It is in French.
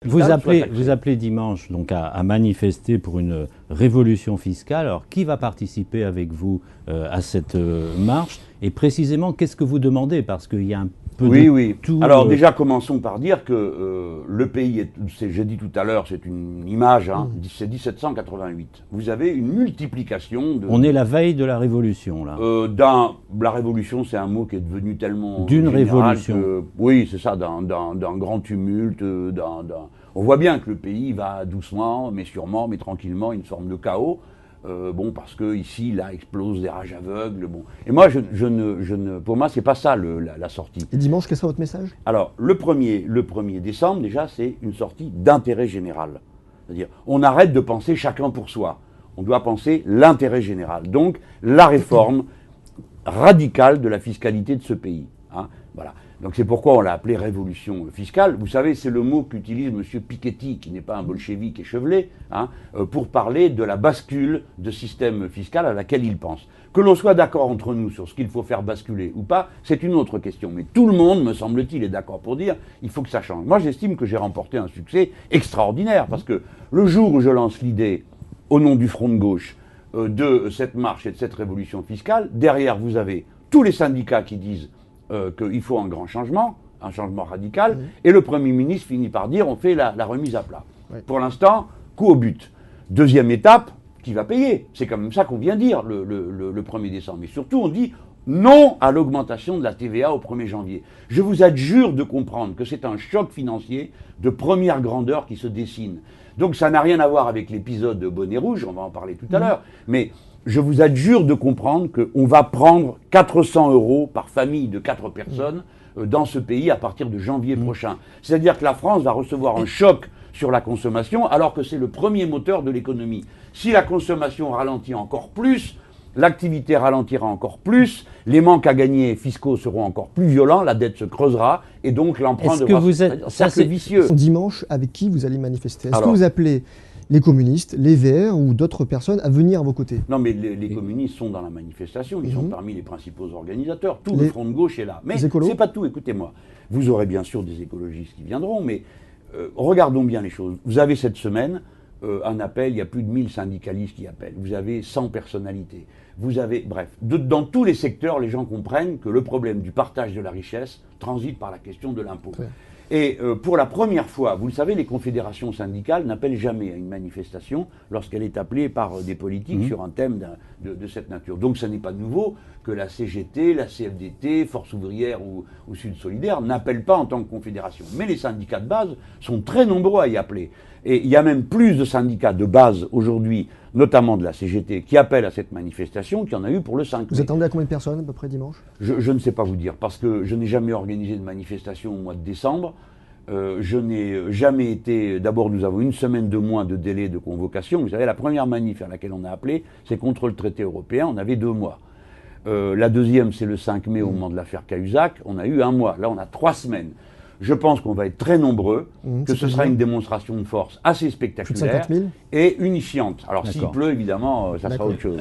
Vous appelez dimanche donc à manifester pour une révolution fiscale. Alors, qui va participer avec vous à cette marche? Et précisément, qu'est-ce que vous demandez? Parce qu'il y a un peu de tout. Alors déjà, commençons par dire que le pays, j'ai dit tout à l'heure, c'est une image, hein, c'est 1788. Vous avez une multiplication de... On est la veille de la Révolution, là. La Révolution, c'est un mot qui est devenu tellement... D'une révolution. Oui, c'est ça, d'un grand tumulte, On voit bien que le pays va doucement, mais sûrement, mais tranquillement, une forme de chaos. Parce que ici, là, explose des rages aveugles. Bon. Et moi, pour moi, c'est pas ça la sortie. Et dimanche, quel sera votre message? Alors, le 1er décembre, déjà, c'est une sortie d'intérêt général. C'est-à-dire, on arrête de penser chacun pour soi. On doit penser l'intérêt général. Donc, la réforme radicale de la fiscalité de ce pays. Hein, voilà. Donc c'est pourquoi on l'a appelé révolution fiscale. Vous savez, c'est le mot qu'utilise M. Piketty, qui n'est pas un bolchevique échevelé, hein, pour parler de la bascule de système fiscal à laquelle il pense. Que l'on soit d'accord entre nous sur ce qu'il faut faire basculer ou pas, c'est une autre question. Mais tout le monde, me semble-t-il, est d'accord pour dire il faut que ça change. Moi, j'estime que j'ai remporté un succès extraordinaire, parce que le jour où je lance l'idée, au nom du Front de gauche, de cette marche et de cette révolution fiscale, derrière, vous avez tous les syndicats qui disent qu'il faut un grand changement, un changement radical, et le Premier ministre finit par dire on fait la remise à plat. Oui. Pour l'instant, coup au but. Deuxième étape, qui va payer? C'est quand même ça qu'on vient dire le 1er décembre. Mais surtout, on dit non à l'augmentation de la TVA au 1er janvier. Je vous adjure de comprendre que c'est un choc financier de première grandeur qui se dessine. Donc ça n'a rien à voir avec l'épisode de Bonnet Rouge, on va en parler tout à l'heure, mais je vous adjure de comprendre qu'on va prendre 400 € par famille de 4 personnes dans ce pays à partir de janvier prochain. C'est-à-dire que la France va recevoir un choc sur la consommation alors que c'est le premier moteur de l'économie. Si la consommation ralentit encore plus, l'activité ralentira encore plus, les manques à gagner fiscaux seront encore plus violents, la dette se creusera et donc l'emprunt devra... Ça, c'est vicieux. Dimanche, avec qui vous allez manifester? Est-ce que vous appelez les communistes, les Verts ou d'autres personnes à venir à vos côtés? Non, mais les communistes sont dans la manifestation, ils sont parmi les principaux organisateurs. Tout le front de gauche est là. Mais c'est pas tout, écoutez-moi. Vous aurez bien sûr des écologistes qui viendront, mais regardons bien les choses. Vous avez cette semaine un appel, il y a plus de 1000 syndicalistes qui appellent. Vous avez 100 personnalités. Vous avez, bref, dans tous les secteurs, les gens comprennent que le problème du partage de la richesse transite par la question de l'impôt. Ouais. Et pour la première fois, vous le savez, les confédérations syndicales n'appellent jamais à une manifestation lorsqu'elle est appelée par des politiques sur un thème de cette nature. Donc ce n'est pas nouveau que la CGT, la CFDT, Force ouvrière ou Sud Solidaire n'appellent pas en tant que confédération. Mais les syndicats de base sont très nombreux à y appeler. Et il y a même plus de syndicats de base aujourd'hui, notamment de la CGT, qui appellent à cette manifestation qu'il y en a eu pour le 5 mai. Vous attendez à combien de personnes à peu près dimanche? Je ne sais pas vous dire, parce que je n'ai jamais organisé de manifestation au mois de décembre. Je n'ai jamais été... D'abord, nous avons une semaine de moins de délai de convocation. Vous savez, la première manif à laquelle on a appelé, c'est contre le traité européen. On avait 2 mois. La deuxième, c'est le 5 mai, au moment de l'affaire Cahuzac. On a eu 1 mois. Là, on a 3 semaines. Je pense qu'on va être très nombreux, que ce sera une démonstration de force assez spectaculaire et unifiante. Alors s'il pleut, évidemment, ça sera autre chose.